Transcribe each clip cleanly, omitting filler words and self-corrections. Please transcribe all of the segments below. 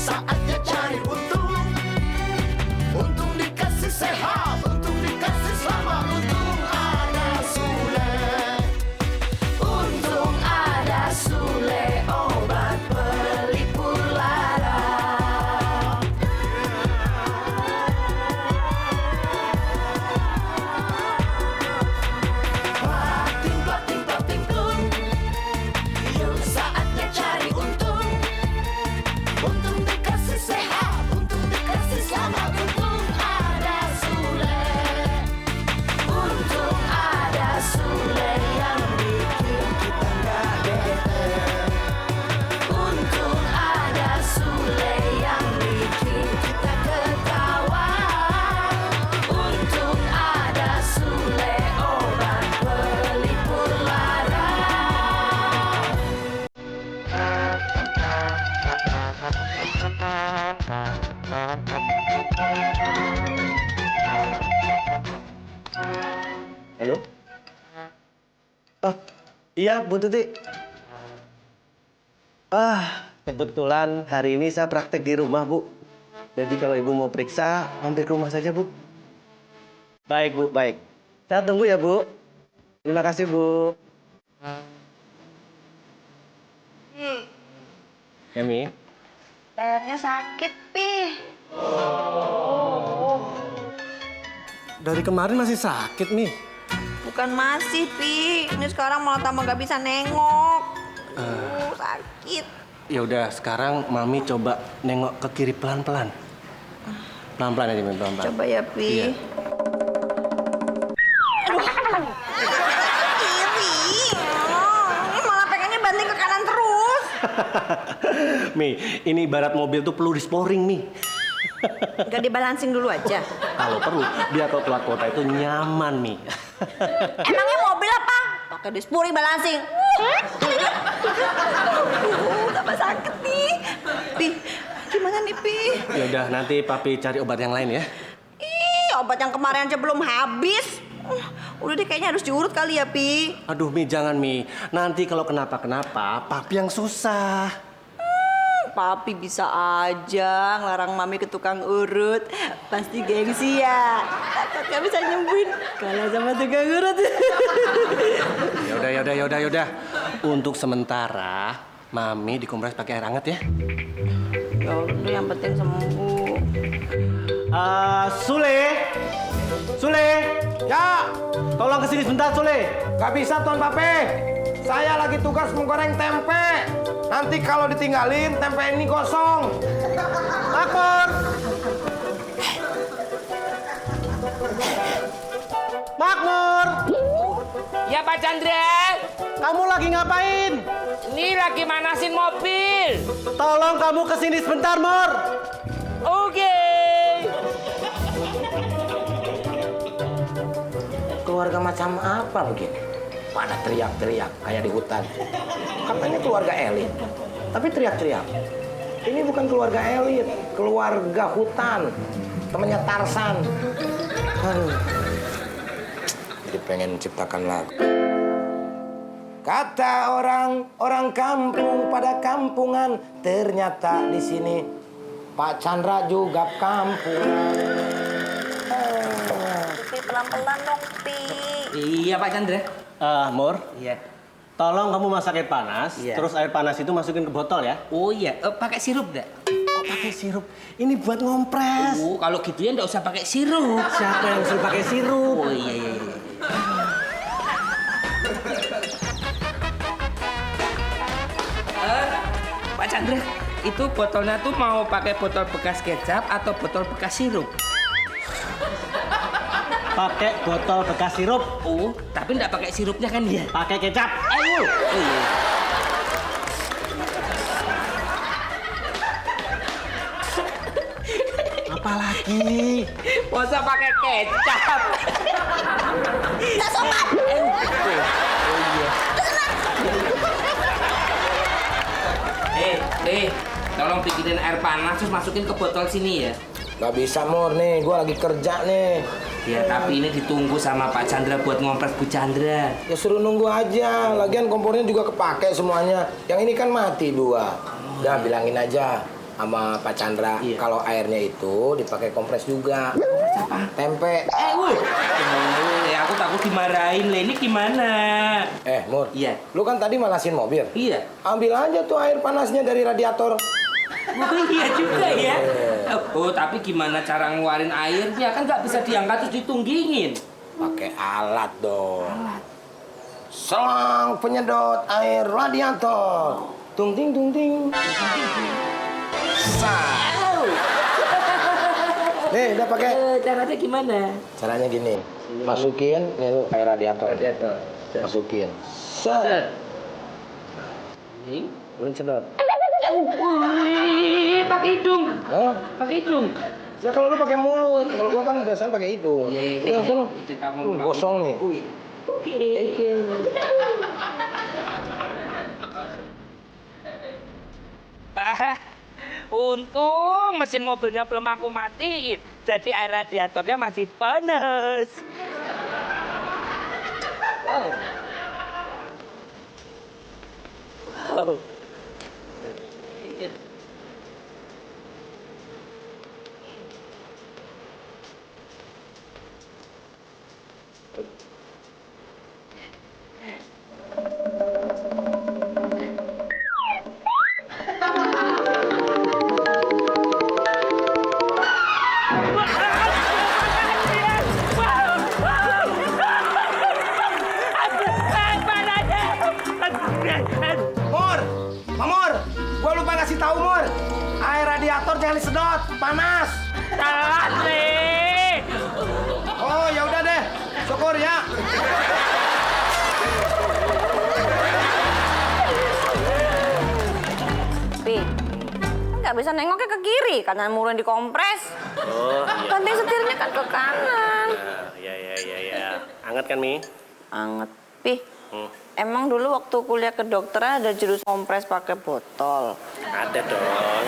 saatnya cari untung. Untung dikasih sehat, untung dikasih selamat, untung ada Sule. Untung ada Sule, obat pelipur lara. Plating, plating, plating, tung. Yuk saatnya cari untung. Untung dikasih sehat, untung dikasih selamat, untung ada Sule. Untung ada Sule yang bikin kita nggak bete. Untung ada Sule yang bikin kita ketawa. Untung ada Sule, obat pelipur lara. Halo? Oh, iya Bu Tuti. Kebetulan hari ini saya praktek di rumah, Bu. Jadi kalau Ibu mau periksa, mampir ke rumah saja, Bu. Baik, Bu, baik. Saya tunggu ya, Bu. Terima kasih, Bu. Ya, Mi. Lehernya sakit, Pi. Dari kemarin masih sakit, Mi. Bukan masih, Pi. Ini sekarang malah tambah gak bisa nengok. Sakit. Ya udah, sekarang Mami coba nengok ke kiri pelan-pelan. Pelan-pelan aja, Mi, pelan-pelan. Coba ya, Pi. Iya. Kiri. Malah pengennya banting ke kanan terus. Mi, ini ibarat mobil tuh perlu disporing, Mi. Gak dibalancing dulu aja. Kalau perlu, biar kalau keluar kota itu nyaman, Mi. Emangnya mobil apa? Pakai dispuri balancing. Tambah sakit nih. Pi, gimana nih, Pi? Ya udah, nanti Papi cari obat yang lain ya. Ih, obat yang kemarin aja belum habis. Udah deh, kayaknya harus diurut kali ya, Pi. Aduh, Mi, jangan, Mi. Nanti kalau kenapa-kenapa, Papi yang susah. Papi bisa aja ngelarang Mami ke tukang urut. Pasti gengsi ya. Takut gak bisa nyembuhin kalau sama tukang urut. Ya udah. Untuk sementara, Mami dikompres pakai air hangat ya. Ya udah, yang penting sembuh. Sule. Ya. Tolong kesini sebentar, Sule. Gak bisa, Tuan Pape. Saya lagi tugas menggoreng tempe. Nanti kalau ditinggalin, tempe ini gosong. Makmur. Makmur. Ya Pak Chandra, Kamu lagi ngapain? ini lagi manasin mobil. Tolong kamu kesini sebentar, Mor. Oke. Keluarga macam apa begini? Pada teriak-teriak kayak di hutan. Katanya keluarga elit, tapi teriak-teriak. Ini bukan keluarga elit, keluarga hutan. Temannya Tarsan. Aduh. Jadi pengen ciptakan lagu. Kata orang kampung pada kampungan, ternyata di sini Pak Chandra juga kampungan. Pi, pelan-pelan dong, Pi. Iya Pak Chandra. Mor. Iya. Tolong kamu masak air panas, Iya. terus air panas itu masukin ke botol ya. Oh iya, pakai sirup enggak? Kok pakai sirup? Ini buat ngompres. Oh, kalau gitu ya enggak usah pakai sirup. Siapa yang suruh pakai sirup? Oh iya. Pak Chandra, itu botolnya tuh mau pakai botol bekas kecap atau botol bekas sirup? Pakai botol bekas sirup. Oh, tapi enggak pakai sirupnya kan ya? Pakai kecap. Ayo. Oh iya. Apalagi? Masa pakai kecap? Tak sopan. Oh iya. Tolong bikinin air panas terus masukin ke botol sini ya. Gak bisa, Mur, nih, gue lagi kerja nih. Ya, tapi ini ditunggu sama Pak Chandra buat ngompres Bu Chandra. Ya suruh nunggu aja, lagian kompornya juga kepake semuanya. Yang ini kan mati 2. Udah, bilangin aja. sama Pak Chandra. Iya. Kalau airnya itu dipakai kompres juga. Tempe. Woi. Aku takut dimarahin. Lah ini gimana? Mur. Iya. Lu kan tadi manasin mobil. Iya. Ambil aja tuh air panasnya dari radiator. Oh iya juga ya. Oh tapi gimana cara ngeluarin airnya? Kan nggak bisa diangkat terus ditunggingin. Pakai alat dong. Selang penyedot air radiator. Tung ting tung ting. Sah. Nih, udah pakai. Caranya gimana? Caranya gini. Masukin nih air radiator. Masukin. Set. Ini. Mencedot. Pakai hidung. Hah? Pakai hidung. Ya kalau lu pakai mulut, kalau gua kan biasanya pakai hidung. Ya, sono. Gosong nih. Oke. Untung mesin mobilnya belum aku matiin, jadi air radiatornya masih panas. Wow. Wow. Mur, Mamur, gua lupa ngasih tahu Mur. Air radiator jangan disedot, panas. Telat nih. Oh ya udah deh, syukur ya. Pi, nggak bisa nengoknya ke kiri, kanan mulu yang dikompres. Oh, iya. Ganti setirnya kan ke kanan. Ya. Anget kan, Mi? Anget, Pi. Emang dulu waktu kuliah kedokteran ada jurus kompres pakai botol. Ada dong.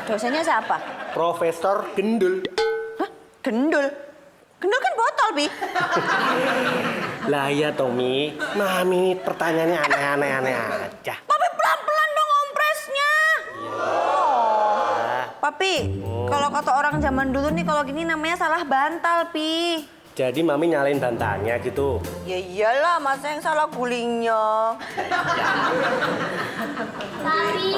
Dosennya siapa? Profesor Gendul. Hah? Gendul? Gendul kan botol, Pi. Lah iya dong, Mi. Mami pertanyaannya aneh-aneh aja. Papi pelan-pelan dong kompresnya. Oh. Papi, kalau kata orang zaman dulu nih kalau gini namanya salah bantal, Pi. Jadi Mami nyalain bantalnya gitu. Ya iyalah, masa yang salah gulingnya. Papi,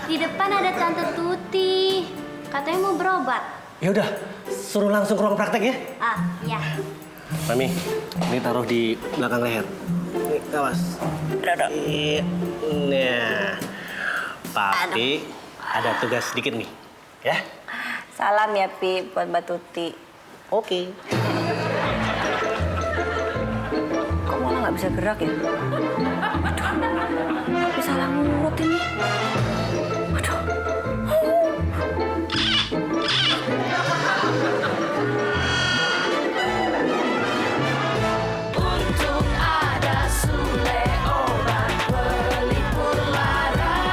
di depan ada Tante Tuti. Katanya mau berobat. Ya udah, suruh langsung ke ruang praktek ya. Ah, ya. Mami, ini taruh di belakang leher. Nih, awas. Nah, Papi ada tugas sedikit nih, ya. Salam ya, Pi, buat Mbak Tuti. Oke. Kok malah nggak bisa gerak ya? Aduh, salah ngurut ini. Aduh. Untung ada Sule obat pelipur lara.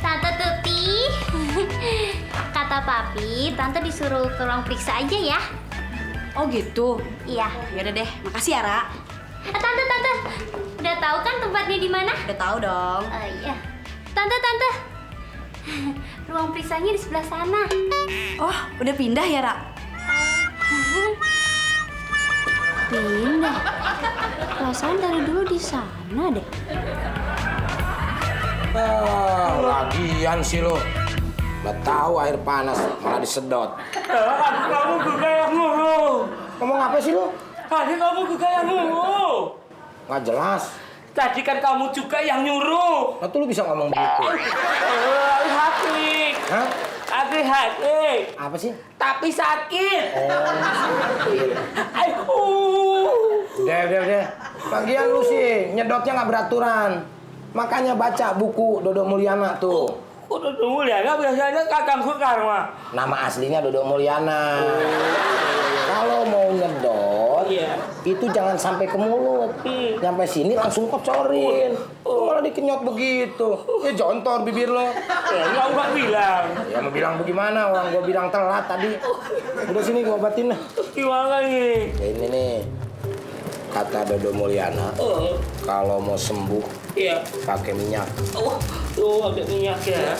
Tante Tuti. Kata Papi, Tante disuruh ke ruang periksa aja ya. Oh gitu? Iya. Yaudah deh, makasih ya, Ra. Tante, udah tahu kan tempatnya di mana? Udah tahu dong. Oh iya. Tante. Ruang periksanya di sebelah sana. Oh, udah pindah ya, Ra? Pindah. Perasaan dari dulu di sana deh. Lagian sih lo. Udah tahu air panas malah disedot. Kamu juga yang nyuruh. Ngomong apa sih lo? Tadi kamu juga yang nyuruh. Nggak jelas. Tadi kan kamu juga yang nyuruh. Nah, tuh lu bisa ngomong begitu. Hati. Hah? Hati. Apa sih? Tapi sakit. Ayo. Udah. Bagian lu sih, nyedotnya nggak beraturan. Makanya baca buku Dodo Mulyana tuh. Udah dulu ya, nggak biasanya Kakang Sukar mah. Nama aslinya Dodo Mulyana. Kalau mau nyedot, Iya. itu jangan sampai ke mulut. Nyampe sini langsung kocorin. Malah dikenyot begitu. Ya jontor bibir lo. Ya nggak bilang. Ya mau bilang bagaimana, orang gua bilang telat tadi. Udah sini gua obatin lah. Gimana nih? Ya ini nih, kata Dodo Mulyana, kalau mau sembuh Iya. Pakai minyak. Oh, pakai minyak ya.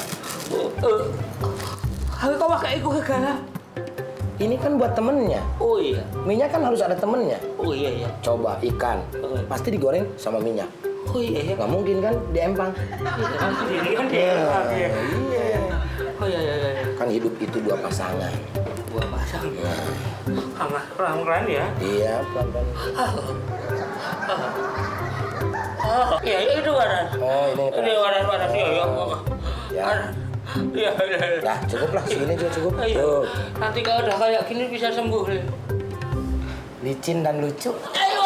Aku kok pakai itu segala? Ini kan buat temennya. Oh iya. Minyak kan harus ada temennya. Oh iya. Coba ikan, pasti digoreng sama minyak. Oh iya. Nggak mungkin kan diempang. Ini kan dia. Iya. Oh iya. Kan hidup itu dua pasangan. Gua pasang. Pelan-pelan ya. Iya, pelan-pelan. Oh, iya itu waran. Oh, ini Ini waran iya. Ya. Iya. Ya, cukup lah. Segini juga cukup. Ayo. Tuh. Nanti kalau udah kayak gini bisa sembuh. Licin dan lucu. Ayo.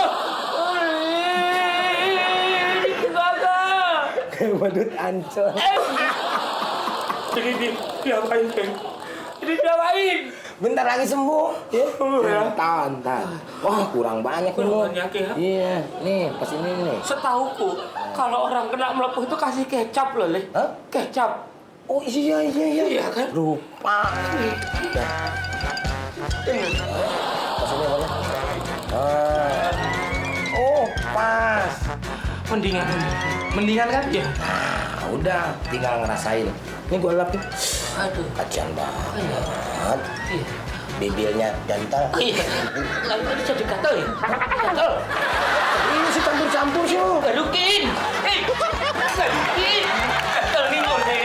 Kayak badut ancol. Jadi diapain, Bang? Ini diapain? Bentar lagi sembuh. Ya. Ya. Entar. Wah, kurang banyak nih, Kurang Mo. banyak ya? Iya, nih, pas ini nih. Setauku, kalau orang kena melepuh itu kasih kecap loh, Le. Hah? Kecap. Oh, iya. Iya kan? Lupa. Ya. Pas ini apa? Oh, pas. Mendingan kan? Ya. Nah, udah, tinggal ngerasain. Ini gue lapin. Aduh. Kasian banget. Iya. Bibirnya jantal. Iya. Lalu tadi jadi gatel ya? Gatel. Ini sih campur-campur sih lo. Galukin. Galukin. Gatel nih lo, Le.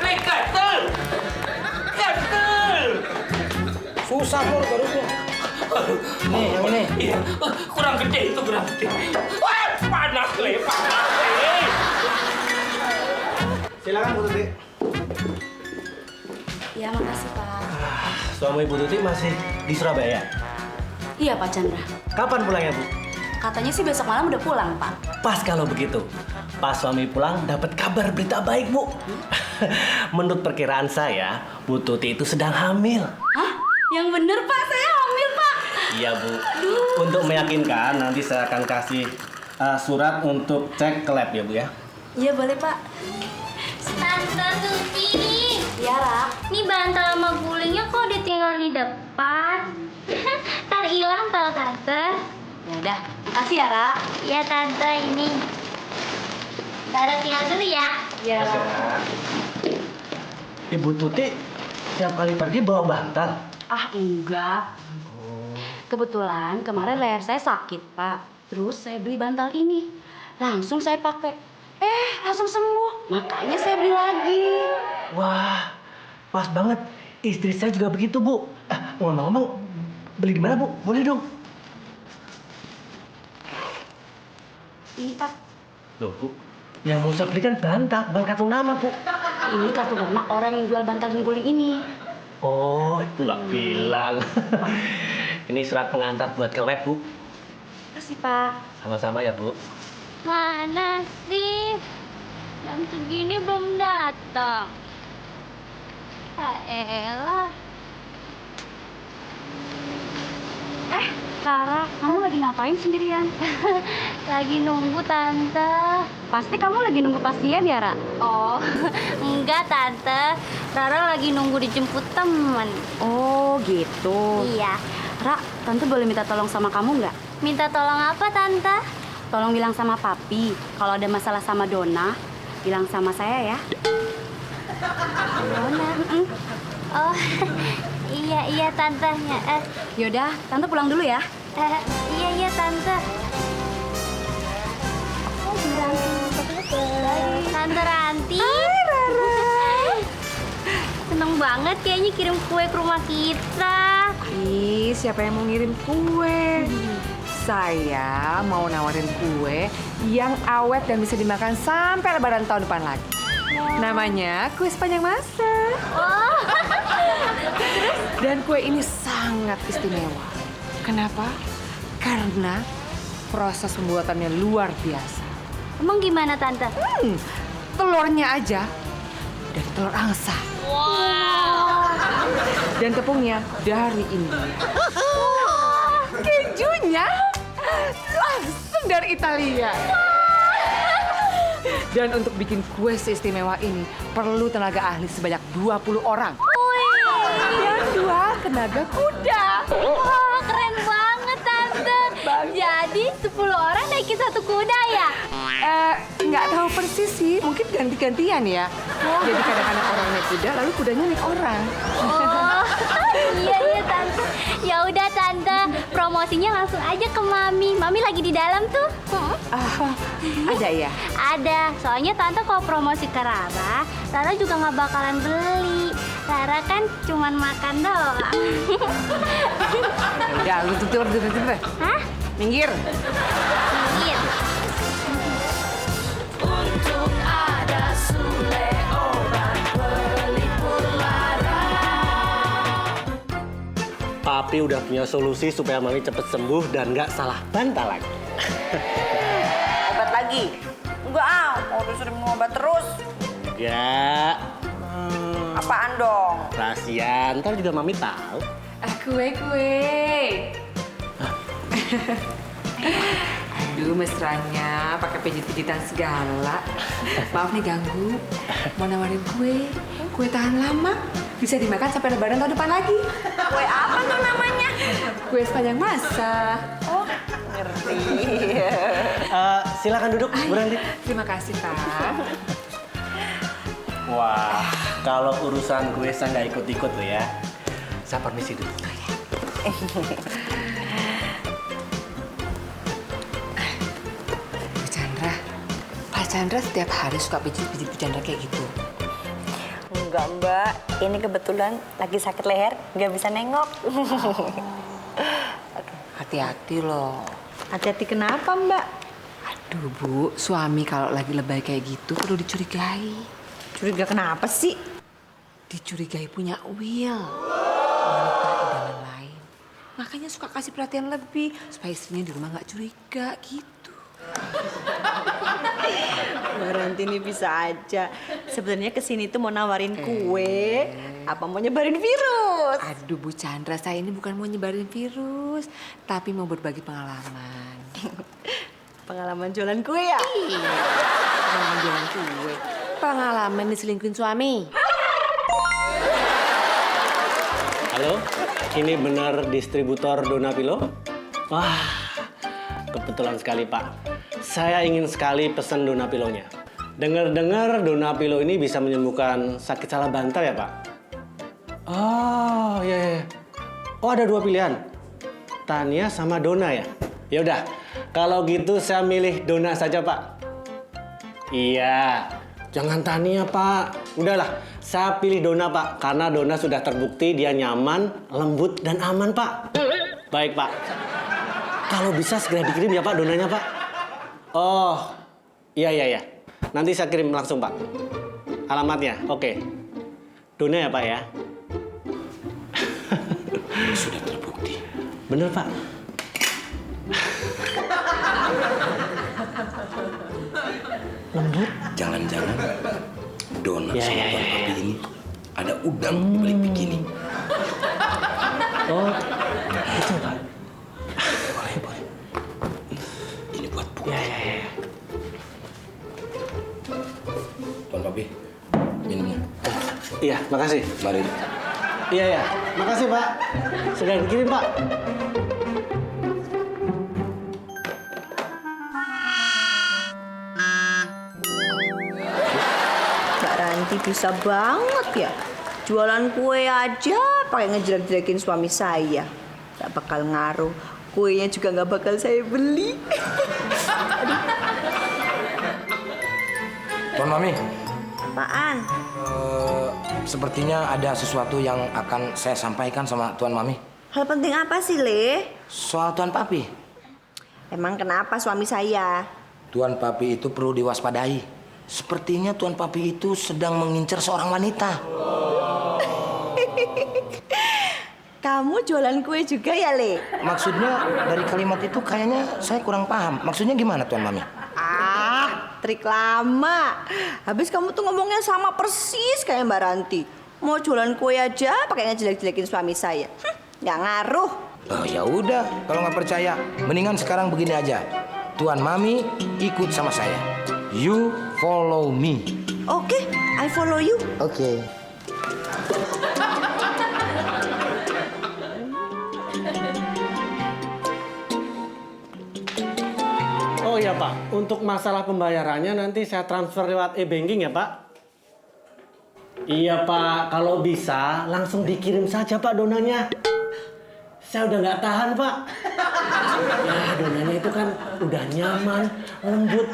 Le, gatel. Gatel. Susah mur garuknya. Nih, yang ini. Iya. Kurang gede itu, kurang gede. Wah, panas, Le. Panas, Le. Silakan Bu Tuti. Ya, makasih Pak. Suami Bu Tuti masih di Surabaya. Iya Pak Chandra. Kapan pulangnya Bu? Katanya sih besok malam udah pulang Pak. Pas kalau begitu. Pas suami pulang dapat kabar berita baik Bu. Menurut perkiraan saya, Bu Tuti itu sedang hamil. Hah? Yang bener Pak, saya hamil Pak. Iya Bu. Untuk meyakinkan nanti saya akan kasih surat untuk cek ke lab ya Bu ya. Iya boleh Pak. Tante Tuti. Iya Ra. Ini bantal sama gulingnya kok ditinggal di depan? Ntar hilang tau Tante. Ya udah, makasih ya Ra. Ya Tante ini. Tante tinggal dulu ya. Iya Ra. Ibu Tuti tiap kali pergi bawa bantal. Ah enggak. Kebetulan kemarin leher saya sakit Pak. Terus saya beli bantal ini. Langsung saya pakai. Langsung sembuh. Makanya saya beli lagi. Wah, pas banget. Istri saya juga begitu Bu. Ngomong-ngomong, beli di mana Bu? Boleh dong. Ini Pak. Loh Bu, yang mau saya beli kan bantal, bukan kartu nama Bu. Ini kartu nama orang yang jual bantal dan guling ini. Oh, itu nggak bilang. Ini surat pengantar buat ke web Bu. Makasih Pak. Sama-sama ya Bu. Mana sih? Jam segini belum datang. Elah. Clara, kamu lagi ngapain sendirian? Lagi nunggu Tante. Pasti kamu lagi nunggu pasien ya, Ra? Oh, enggak Tante. Rara lagi nunggu dijemput teman. Oh, gitu. Iya. Ra, Tante boleh minta tolong sama kamu nggak? Minta tolong apa Tante? Tolong bilang sama Papi, kalau ada masalah sama Donna, bilang sama saya ya. Dona. Oh, iya Tante. Yaudah, Tante pulang dulu ya. Iya Tante. Tante Ranti. Hai Rara. Seneng banget kayaknya kirim kue ke rumah kita. Ih, siapa yang mau ngirim kue? Saya mau nawarin kue yang awet dan bisa dimakan sampai lebaran tahun depan lagi. Namanya kue sepanjang masa. Oh. Dan kue ini sangat istimewa. Kenapa? Karena proses pembuatannya luar biasa. Emang gimana Tante? Telurnya aja dari telur angsa. Wow. Dan tepungnya dari India. Kejunya langsung dari Italia. Dan untuk bikin kue seistimewa ini perlu tenaga ahli sebanyak 20 orang. Dan 2 tenaga kuda. Wah, keren banget Tante. Jadi Jadi 10 orang naikin satu kuda ya? Nggak tahu persis sih, mungkin ganti-gantian ya. Jadi kadang-kadang orang naik kuda, lalu kudanya naik orang. Oh, iya tante. Ya udah tante, promosinya langsung aja ke Mami. Mami lagi di dalam tuh. Ada ya? Ada, soalnya tante kalau promosi ke Rara juga nggak bakalan beli. Rara kan cuman makan doang. Udah, lu tutup. Hah? Minggir. Iya. Untung ada Sule obat pelipur lara. Papi udah punya solusi supaya Mami cepet sembuh dan nggak salah bantal lagi. Obat lagi? Enggak mau disuruh minum obat terus. Ya, Apaan dong? rahasia. Ntar juga Mami tahu. Kue. Aduh, mesranya pakai pijit-pijitan segala. Maaf nih ganggu. Mau nawarin kue tahan lama. Bisa dimakan sampai lebaran tahun depan lagi. Kue apa tuh namanya? Kue sepanjang masa. Oh, ngerti. Silakan duduk, Bu Ranti. Terima kasih, Pak. Wah, kalau urusan gue saya nggak ikut-ikut loh ya. Saya permisi dulu. Bu Chandra, Pak Chandra setiap hari suka pijit-pijit Bu Chandra kayak gitu. Enggak, Mbak. Ini kebetulan lagi sakit leher, nggak bisa nengok. Hati-hati loh. Hati-hati kenapa, Mbak? Aduh, Bu, suami kalau lagi lebay kayak gitu perlu dicurigai. Curiga kenapa sih? Dicurigai punya Will. Wanita idaman lain. Makanya suka kasih perhatian lebih supaya istrinya di rumah nggak curiga gitu. Mbak Ranti ini bisa aja. Sebenarnya kesini tuh mau nawarin kue, apa mau nyebarin virus? Aduh, Bu Chandra, saya ini bukan mau nyebarin virus, tapi mau berbagi pengalaman. Pengalaman jualan kue ya? Pengalaman jualan kue. Pengalaman diselingkuhin suami. Halo, ini benar distributor Donapilo? Wah, kebetulan sekali Pak. Saya ingin sekali pesan Donapilonya. Dengar-dengar Donapilo ini bisa menyembuhkan sakit salah bantal ya Pak? Oh, iya. Oh, ada 2 pilihan. Tania sama Dona ya? Ya udah, kalau gitu saya milih Dona saja Pak. Iya. Jangan Tania, Pak. Udahlah, saya pilih Dona, Pak. Karena Dona sudah terbukti dia nyaman, lembut, dan aman, Pak. Baik, Pak. Kalau bisa segera dikirim ya, Pak, Donanya, Pak. Oh, iya. Nanti saya kirim langsung, Pak. Alamatnya, oke. Dona ya, Pak, ya? Sudah terbukti. Bener, Pak. Lembut. Jangan-jangan Dona Ya, sama ya, Tuan ya, Papi ini ada udang di balik bikini. Oh, itu, Pak. Boleh. Ini buat bukti. Ya. Tuan Papi, minumnya. Iya, makasih. Mari. Iya. Makasih, Pak. Segera dikirim, Pak. Mbak Ranti bisa banget ya. Jualan kue aja pakai ngejelek-jelekin suami saya. Gak bakal ngaruh. Kuenya juga gak bakal saya beli. Tuan Mami, Apaan? sepertinya ada sesuatu yang akan saya sampaikan sama Tuan Mami. Hal penting apa sih, Le? Soal Tuan Papi. Emang kenapa suami saya? Tuan Papi itu perlu diwaspadai. Sepertinya Tuan Papi itu sedang mengincar seorang wanita. Kamu jualan kue juga ya, Le? Maksudnya dari kalimat itu kayaknya saya kurang paham. Maksudnya gimana Tuan Mami? Trik lama. Habis kamu tuh ngomongnya sama persis kayak Mbak Ranti. Mau jualan kue aja pakai ngejelek-jelekin suami saya. Nggak ngaruh. Oh ya udah, kalau nggak percaya, mendingan sekarang begini aja. Tuan Mami ikut sama saya. You follow me. Oke, I follow you. Oke. iya Pak, untuk masalah pembayarannya nanti saya transfer lewat e-banking ya Pak. Iya Pak, kalau bisa langsung dikirim saja Pak donanya. Saya udah nggak tahan Pak. Ya donanya itu kan udah nyaman, lembut.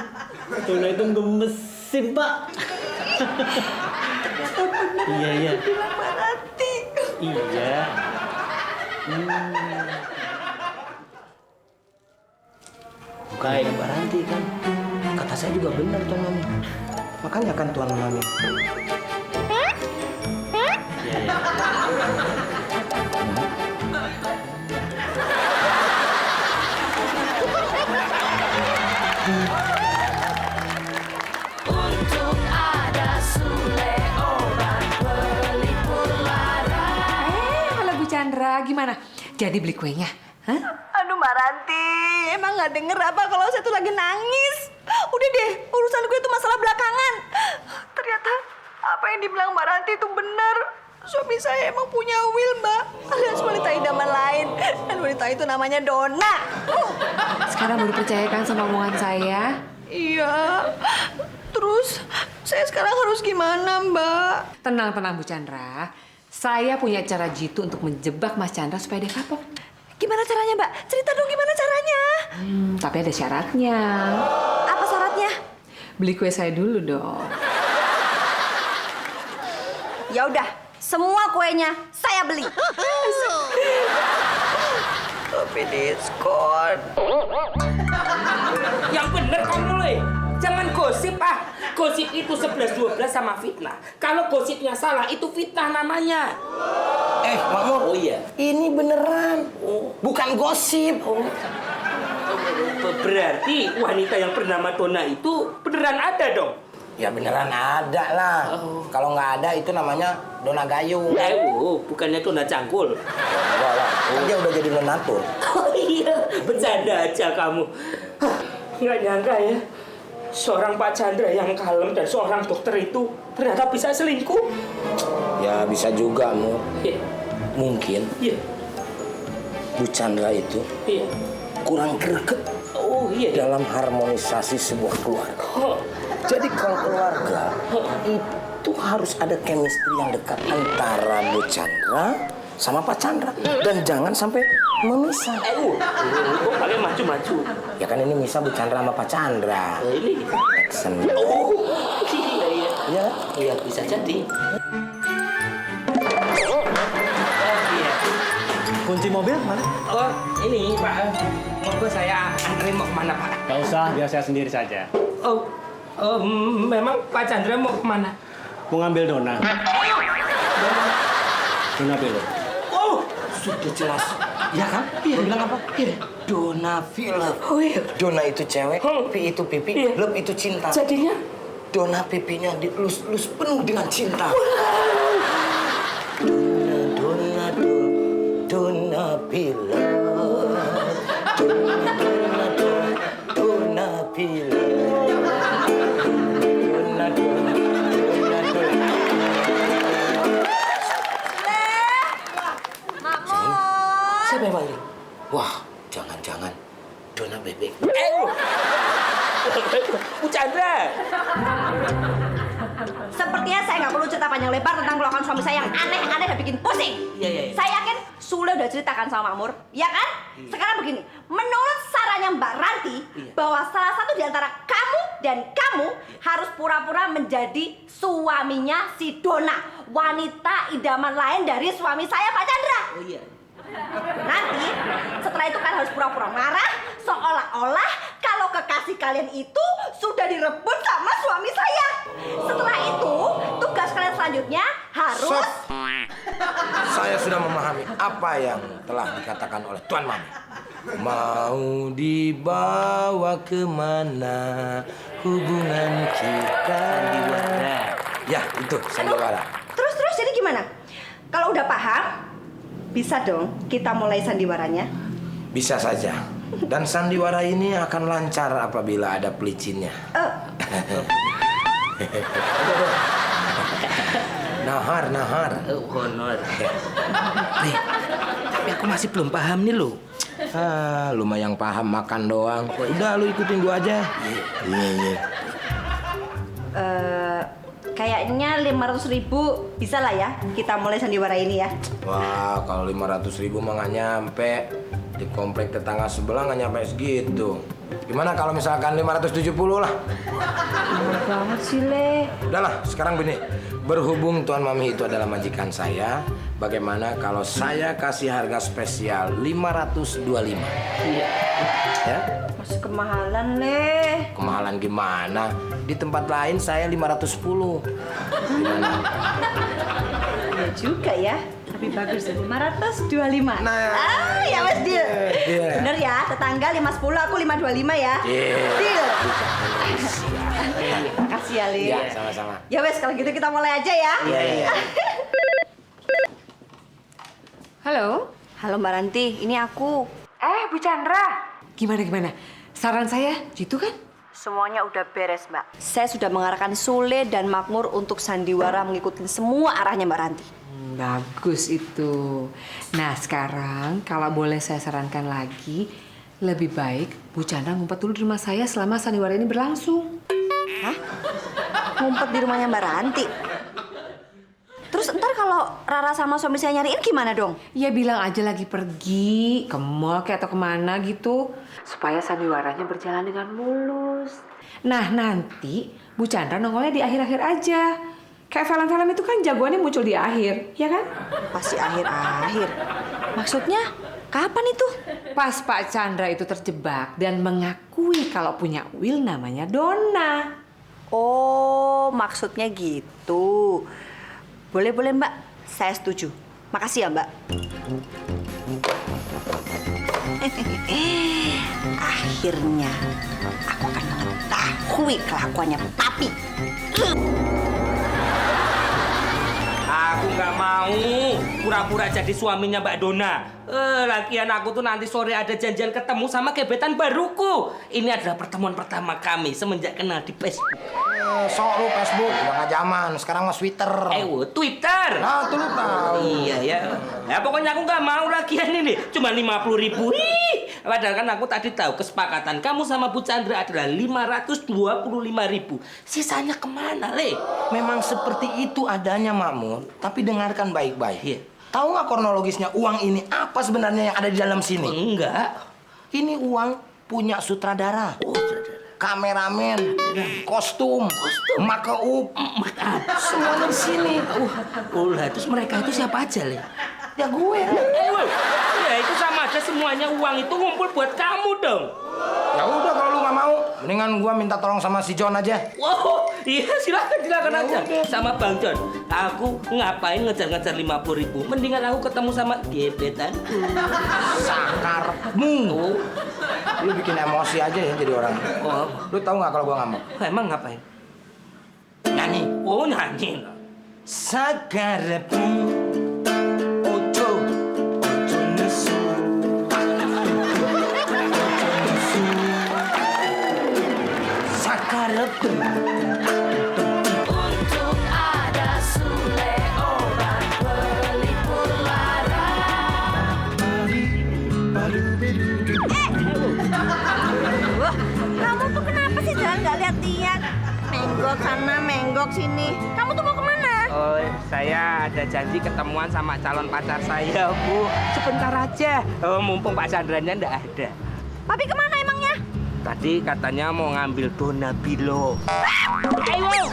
Dona itu gemesin Pak. Iya iya. Iya. Baik, Mbak Ranti kan. Kata saya juga benar Tuan Mami. Makanya kan Tuan Mami. Untung ada Sule obat pelipur lara. Halo Bu Chandra, gimana? Jadi beli kuenya? Hah? Aduh Mbak Ranti, emang nggak denger apa kalau saya tuh lagi nangis? Udah deh, urusan gue itu masalah belakangan. Ternyata apa yang dibilang Mbak Ranti itu benar. Suami saya emang punya will, Mbak, alias wanita idaman lain. Dan wanita itu namanya Dona. Sekarang mau dipercayakan sama omongan saya? Iya. Terus saya sekarang harus gimana, Mbak? Tenang Bu Chandra. Saya punya cara jitu untuk menjebak Mas Chandra supaya dia kapok. Gimana caranya, Mbak? Cerita dong gimana caranya. Tapi ada syaratnya. Apa syaratnya? Beli kue saya dulu dong. Ya udah, semua kuenya saya beli. Tapi diskon. Yang bener kamu, Le. Jangan gosip, ah. Gosip itu 11-12 sama fitnah. Kalau gosipnya salah, itu fitnah namanya. Makmur. Oh iya. Ini beneran. Bukan gosip. Berarti wanita yang bernama Dona itu beneran ada dong? Ya beneran ada lah. Kalau nggak ada itu namanya Dona Gayung. Bukannya Dona Cangkul. Enggak lah. Kan dia udah jadi donatur. Oh iya, bercanda aja kamu. Nggak nyangka ya, seorang Pak Chandra yang kalem dan seorang dokter itu ternyata bisa selingkuh. Ya bisa juga, Mu. Iya. Mungkin Iya. Bu Chandra itu Iya. kurang greget Oh iya. dalam harmonisasi sebuah keluarga. Oh. Jadi kalau keluarga itu harus ada chemistry yang dekat antara Bu Chandra sama Pak Chandra. Dan jangan sampai memisah. Kok pakai maju-maju? Ya kan ini misah Bu Chandra sama Pak Chandra. Ini. Action. Oh, iya. Iya. Iya, bisa jadi. Kunci mobil mana? Oh, ini Pak. Monggo saya anterin mau kemana Pak? Gak usah, biar saya sendiri saja. Oh, memang Pak Chandra mau kemana? Mau ngambil Dona. Dona Pilo. Oh, sudah jelas. Ya kan? Iya. Bilang apa? Iya. Dona Philip. Oh iya. Dona itu cewek, Pi itu pipi, Iya. Lep itu cinta. Jadinya? Dona pipinya dielus-elus penuh dengan cinta. Dona Philip. Dona Philip. Siapa yang panggil? Wah, jangan-jangan Dona bebek. Bu Chandra. Sepertinya saya nggak perlu cerita panjang lebar tentang kelakuan suami saya yang aneh-aneh dan bikin pusing. Iya. Saya yakin Sule udah ceritakan sama Makmur, ya kan? Sekarang begini, menurut sarannya Mbak Ranti, bahwa salah satu di antara kamu dan kamu harus pura-pura menjadi suaminya si Dona, wanita idaman lain dari suami saya, Pak Chandra. Oh iya. Nanti setelah itu kan harus pura-pura marah, seolah-olah kalau kekasih kalian itu sudah direbut sama suami saya. Setelah itu tugas kalian selanjutnya harus Saya sudah memahami apa yang telah dikatakan oleh Tuan Mami. Mau dibawa kemana hubungan kita? Sandiwara. Ya, itu sandiwara. Terus jadi gimana? Kalau udah paham, bisa dong kita mulai sandiwaranya. Bisa saja. Dan sandiwara ini akan lancar apabila ada pelicinnya. Nahar. Honor. Nih, tapi aku masih belum paham nih loh. Lu mah yang paham makan doang. Udah lu ikutin gua aja. Iya. Kayaknya 500.000 bisa lah ya kita mulai sandiwara ini ya. Wah, kalau 500.000 mah nggak nyampe. Di komplek tetangga sebelah nggak nyampe segitu. Gimana kalau misalkan 570 lah? Murah banget sih, Le. Udahlah, sekarang gini. Berhubung Tuan Mami itu adalah majikan saya, bagaimana kalau saya kasih harga spesial 525? Iya. Ya? Masih kemahalan, Le. Kemahalan gimana? Di tempat lain saya 510. Gimana? Ya juga ya. Tapi bagus deh, 525. Nah. Ya Mas, deal. Deal. Bener ya, tetangga 510, aku 525 ya. Deal. Makasih ya, Le. Iya, sama-sama. Ya wes, kalau gitu kita mulai aja ya. Iya. Halo? Halo Mbak Ranti, ini aku. Bu Chandra. Gimana? Saran saya, gitu kan? Semuanya udah beres, Mbak. Saya sudah mengarahkan Sule dan Makmur untuk sandiwara mengikuti semua arahnya Mbak Ranti. Bagus itu. Nah sekarang kalau boleh saya sarankan lagi, lebih baik Bu Chandra ngumpet dulu di rumah saya selama sandiwara ini berlangsung. Hah? Ngumpet di rumahnya Mbak Ranti? Terus ntar kalau Rara sama suami saya nyariin gimana dong? Ya bilang aja lagi pergi ke mall kayak atau kemana gitu, supaya sandiwaranya berjalan dengan mulus. Nah nanti Bu Chandra nongolnya di akhir-akhir aja. Kayak film-film itu kan jagoannya muncul di akhir, ya kan? Pasti akhir-akhir. Maksudnya kapan itu? Pas Pak Chandra itu terjebak dan mengakui kalau punya Will namanya Donna. Oh, maksudnya gitu. Boleh Mbak, saya setuju. Makasih ya Mbak. Akhirnya aku akan mengetahui kelakuannya Papi. Aku nggak mau pura-pura jadi suaminya Mbak Donna. Lagian aku tuh nanti sore ada janjian ketemu sama gebetan baruku. Ini adalah pertemuan pertama kami semenjak kenal di Facebook. Sok lu Facebook, udah nggak zaman. Sekarang mas Twitter. Twitter. Nah, tuh lu tahu. Iya ya. Ya pokoknya aku nggak mau lagian ini. Cuma 50.000. Padahal kan aku tadi tahu kesepakatan kamu sama Bu Chandra adalah 525.000. Sisanya kemana, Le? Memang seperti itu adanya, Makmur. Tapi dengarkan baik-baik. Iya. Tahu nggak kronologisnya uang ini apa sebenarnya yang ada di dalam sini? Enggak. Ini uang punya sutradara. Kameramen, kostum, makeup, semuanya di sini. Lah terus mereka itu siapa aja, Le? Ya gue. Ya itu sama aja semuanya uang itu ngumpul buat kamu dong. Ya udah kalau lu nggak mau, mendingan gue minta tolong sama si John aja. Wow, iya silakan aja. Sama Bang John, aku ngapain ngejar-ngejar 50.000? Mendingan aku ketemu sama gebetanku. Sakarmu. Lu bikin emosi aja ya jadi orang. Oh, Lu tahu nggak kalau gue ngambek? emang ngapain? Nyanyi. Oh nyanyi. Sakarepmu. Ojo nesu. Sakarepmu. Untung ada Sule obat pelipur lara. Wah, kamu tuh kenapa sih jalan nggak lihat-lihat? Menggok sana, menggok sini. Kamu tuh mau kemana? Oh, saya ada janji ketemuan sama calon pacar saya, Bu. Sebentar aja. Oh, mumpung Pak Chandranya ndak ada. Papi kemana emangnya? Tadi katanya mau ngambil Donna Bilo. Ayo!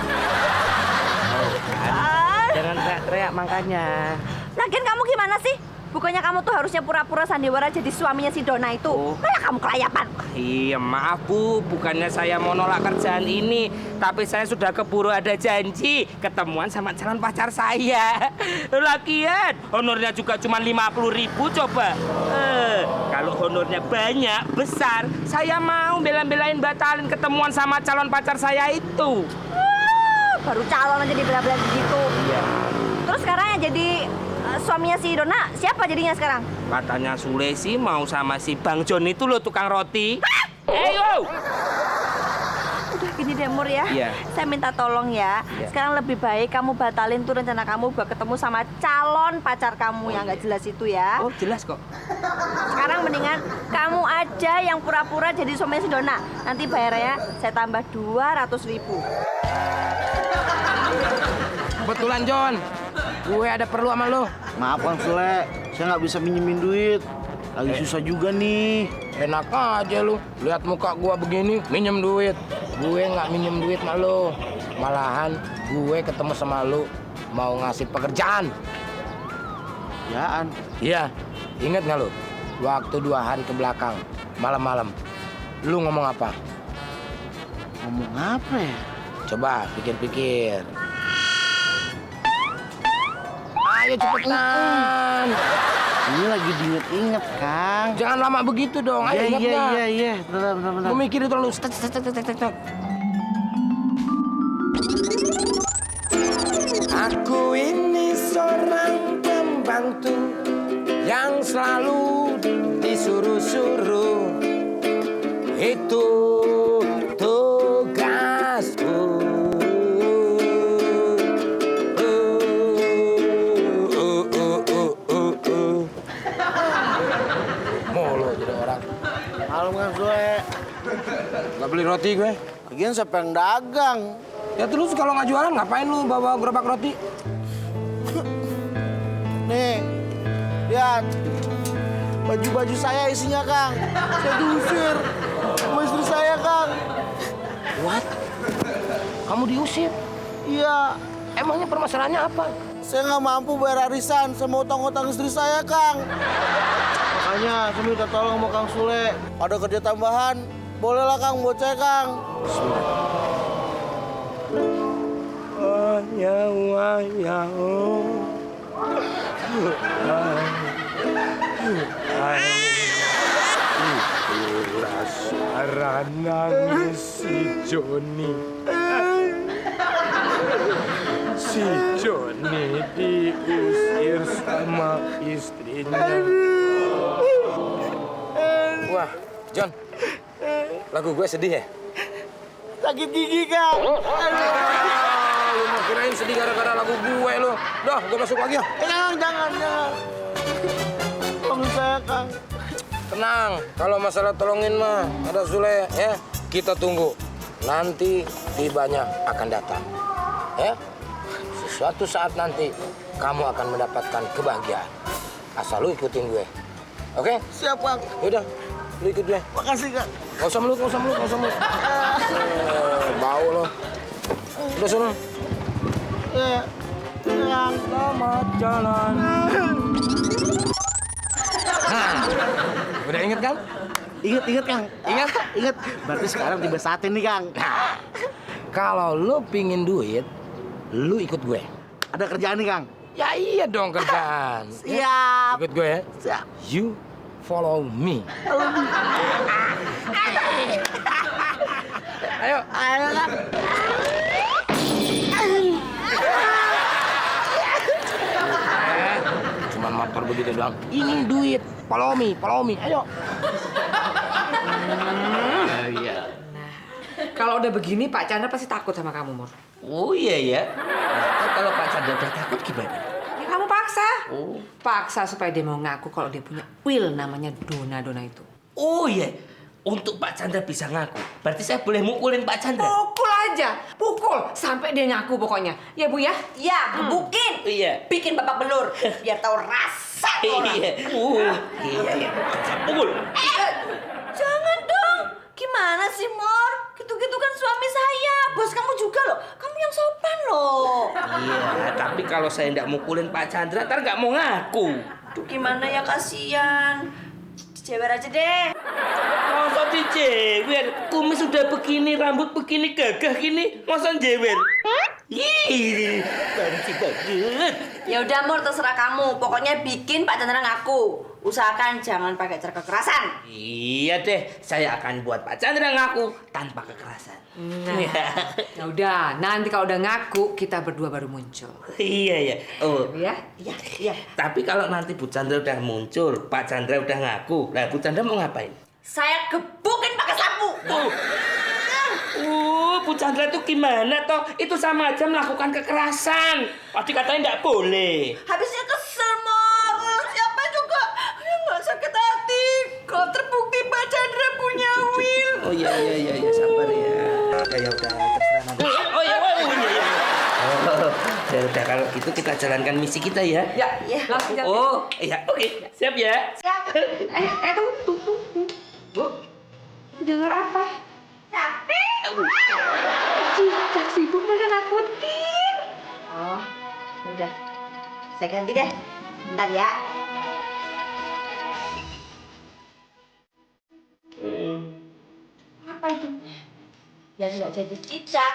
Jangan teriak-teriak makanya. Lagian kamu gimana sih? Bukannya kamu tuh harusnya pura-pura sandiwara jadi suaminya si Donna itu. Malah kamu kelayapan. Iya, maaf Bu, bukannya saya mau nolak kerjaan ini, tapi saya sudah keburu ada janji ketemuan sama calon pacar saya. Lagian honornya juga cuma 50.000 coba. Kalau honornya banyak, besar, saya mau bela-belain batalin ketemuan sama calon pacar saya itu. Baru calon aja dibela-bela gitu. Iya. Terus sekarang yang jadi suaminya si Donna siapa jadinya sekarang? Katanya Sule sih mau sama si Bang John itu loh, tukang roti. Ayo! Udah gini deh Mur ya. Iya. Saya minta tolong ya. Iya. Sekarang lebih baik kamu batalin tuh rencana kamu buat ketemu sama calon pacar kamu yang nggak jelas itu ya. Oh, jelas kok. Sekarang mendingan kamu aja yang pura-pura jadi suaminya si Dona. Nanti bayarnya saya tambah 200.000. Kebetulan John, gue ada perlu sama lo. Maaf Kang Sule, saya nggak bisa minjemin duit. Lagi susah juga nih. Enak aja lu, lihat muka gua begini, minjem duit. Gue nggak minjem duit sama lu. Malahan gue ketemu sama lu mau ngasih pekerjaan. Yaan, Iya, inget nggak lu? Waktu 2 hari ke belakang, malam-malam, lu ngomong apa? ngomong apa ya? Coba pikir-pikir. Ayo cepetan. Ini lagi diinget-inget, Kang. Jangan lama begitu dong. Ayo ingat Iya, nggak? iya, iya. Benar. Gue mikir itu lu. Stek. Aku ini seorang pembantu yang selalu disuruh-suruh. Itu tugasku. Mulu jadi orang. Malam Kang Sule. Nggak beli roti gue. Lagian siapa yang dagang? Ya terus kalau nggak jualan ngapain lu bawa gerobak roti? Nih, lihat. Baju-baju saya isinya, Kang. Saya diusir sama istri saya, Kang. What? Kamu diusir? Iya, Emangnya permasalahannya apa? saya nggak mampu bayar arisan sama utang-utang istri saya, Kang. Makanya saya minta tolong sama Kang Sule. Ada kerja tambahan, bolehlah Kang buat saya, Kang. Suara nangis si Joni. Si Joni diusir sama istrinya. Wah, John. Lagu gue sedih ya? Sakit gigi, Kang. Lu mau kirain sedih gara-gara lagu gue lu. Dah, gue masuk lagi ya. Jangan. Tolong saya, Kang. Tenang, kalau masalah tolongin mah ada Sule ya. Kita tunggu. Nanti tibanya akan datang. Ya. Suatu saat nanti kamu akan mendapatkan kebahagiaan. Asal lu ikutin gue. Oke? Siap, Kang. Yaudah, lu ikut gue. Makasih, Kang. Gak usah meluk. Bau lo. Udah sana. Iya. Kang. Selamat jalan. Udah inget kan? Ingat, Kang. Ingat. Berarti sekarang tiba saatnya nih, Kang. Nah, kalau lu pingin duit, lu ikut gue. Ada kerjaan nih, Kang. Ya iya dong kerjaan. Siap. Ikut gue ya. Siap. You follow me. Ayo. Kang. Cuman motor begitu doang. Ini duit. Follow me. Ayo. Kalau udah begini Pak Chandra pasti takut sama kamu, Mur. Oh iya ya. Nah, kalau Pak Chandra udah takut gimana? Ya kamu paksa. Oh. Paksa supaya dia mau ngaku kalau dia punya will namanya Dona itu. Oh iya. Untuk Pak Chandra bisa ngaku, berarti saya boleh mukulin Pak Chandra. Pukul aja, pukul sampai dia ngaku pokoknya. Ya Bu ya? Ya, gebukin. Iya. Bikin babak belur biar tahu rasa tuh orang. Iya. Iya. Pukul. Jangan dong. Gimana sih, Mor? Gitu-gitu kan suami saya. Bos kamu juga loh. Kamu yang sopan loh. Iya, tapi kalau saya nggak mukulin Pak Chandra, ntar nggak mau ngaku. Aduh, gimana ya, kasihan. Dijewer aja deh. Masa dijewer? Kumis udah begini, rambut begini, gagah gini, masa jewer? Ih, banci banget. Ya udah, Mor, terserah kamu. Pokoknya bikin Pak Chandra ngaku. Usahakan jangan pakai cara kekerasan. Iya deh, saya akan buat Pak Chandra ngaku tanpa kekerasan. Nah, ya udah. Nanti kalau udah ngaku, kita berdua baru muncul. Iya. Oh, Ya? Iya. tapi kalau nanti Bu Chandra udah muncul, Pak Chandra udah ngaku, nah Bu Chandra mau ngapain? Saya gebukin pakai sapu. Bu Chandra tuh gimana toh? Itu sama aja melakukan kekerasan. Tadi katanya nggak boleh. Habisnya kesel, Mor. Siapa juga yang nggak sakit hati kalau terbukti Pak Chandra punya Will. Oh iya sabar ya. Ya udah terserah nanti. Oh iya. Ya udah kalau gitu kita jalankan misi kita ya. Ya, langsung jalan. Oh, iya, oke. Siap ya. Tunggu. Bu, dengar apa? Cicak sibuk mereka nakutin. Oh, udah. Saya ganti deh. Bentar ya. Apa itu? Biar nggak jadi cicak.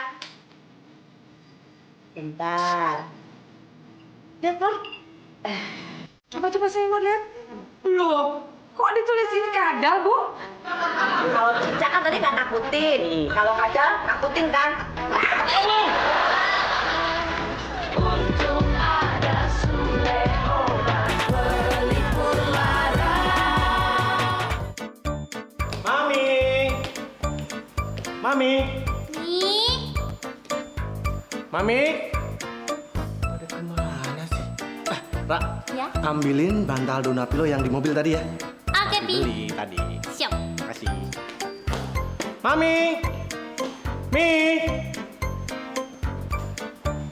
Bentar. Lihat, Bang. Apa coba saya mau lihat? Loh, kok ditulisin kadal, Bu? Kalau cicak kan tadi nggak nakutin. Kalau kadal nakutin kan? Untung ada Suleho dan pelipur lara. Mami. Nih. Mami. Pada kemana sih? Ra, Ya. ambilin bantal Donapilo yang di mobil tadi ya. Oke, Pi. Beli tadi. Siap. Makasih. Mami.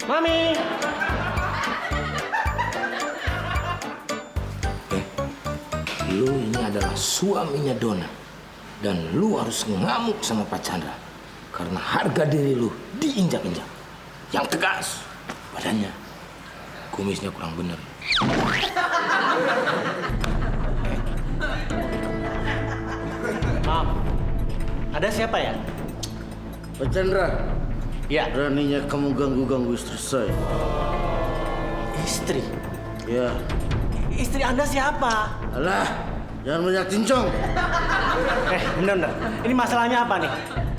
Mami. Lu ini adalah suaminya Dona. Dan lu harus ngamuk sama Pak Chandra. Karena harga diri lu diinjak-injak. Yang tegas badannya. Kumisnya kurang bener. Maaf. Ada siapa ya? Pak Chandra, Ya. beraninya kamu ganggu-ganggu istri saya. Istri. Ya, Istri Anda siapa? alah, jangan banyak cincong. Bener. Ini masalahnya apa nih?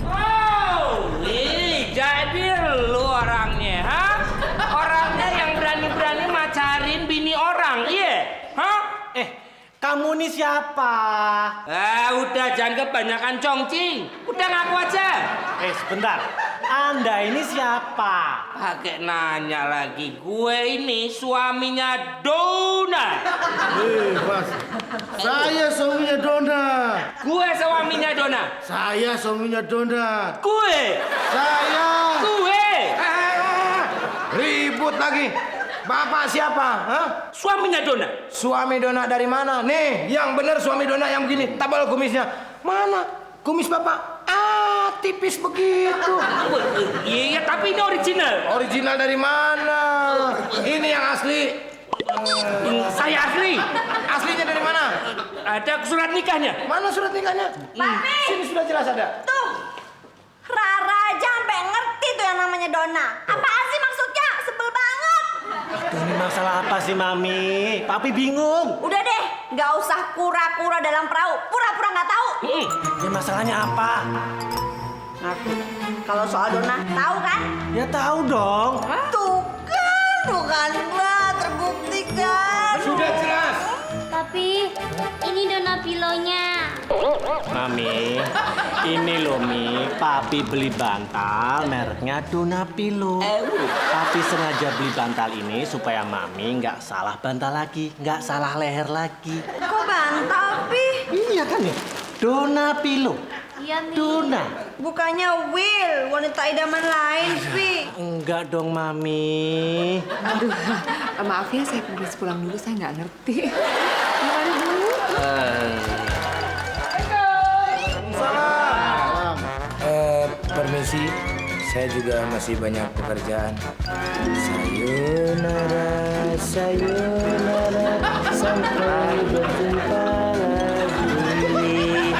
Oh, ini jadi lu orangnya, ha? Orangnya yang berani-berani macarin bini orang, iya? Hah? Kamu nih siapa? Udah jangan kebanyakan congcing. Udah ngaku aja. Sebentar. Anda ini siapa? Pakai nanya lagi. Gue ini suaminya Dona. Mas, saya suaminya Dona. Gue suaminya Dona. Saya suaminya Dona. Gue. Gue. Ribut lagi. Bapak siapa? Hah? Suaminya Dona. Suami Dona dari mana? Nih, yang bener suami Dona yang begini. Tabal kumisnya. Mana? Kumis Bapak? Tipis begitu. Iya, tapi ini original. Original dari mana? Ini yang asli. Saya asli. Aslinya dari mana? Ada surat nikahnya. Mana surat nikahnya? Sini sudah jelas ada. Tuh, Rara aja sampai ngerti tuh yang namanya Dona. Apaan sih maksudnya? Sebel banget. Ini masalah apa sih, Mami? Papi bingung. Udah deh, nggak usah kura-kura dalam perahu. Pura-pura nggak tahu. Ini masalahnya apa? Kalau soal Dona, tahu kan? Ya tahu dong. Tuh kan, lah terbukti kan. Sudah jelas. Tapi ini Dona Pilonya. Mami, ini loh Mi, Papi beli bantal mereknya Donapilo. Papi sengaja beli bantal ini supaya Mami nggak salah bantal lagi, nggak salah leher lagi. Kok bantal, Pi? Iya kan ya? Donapilo. Iya, Mi. Dona. Bukannya Will, wanita idaman lain, Pi. Enggak dong, Mami. Aduh, maaf ya saya pergi pulang dulu, saya nggak ngerti. Gimana dulu? Permisi, saya juga masih banyak pekerjaan. Sayonara, sampai berjumpa lagi.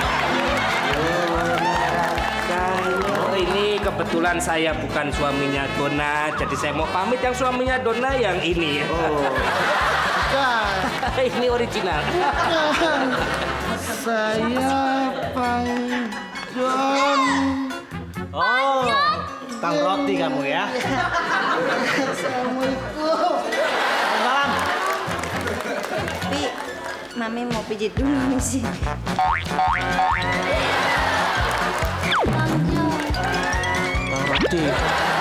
Oh, ini kebetulan saya bukan suaminya Dona, jadi saya mau pamit yang suaminya Dona yang ini. Ini original. Saya Pang John. Oh, Tang roti kamu ya. Assalamualaikum. Salam. Pi, Mami mau pijit dulu nih sih. Bang Jo. gede.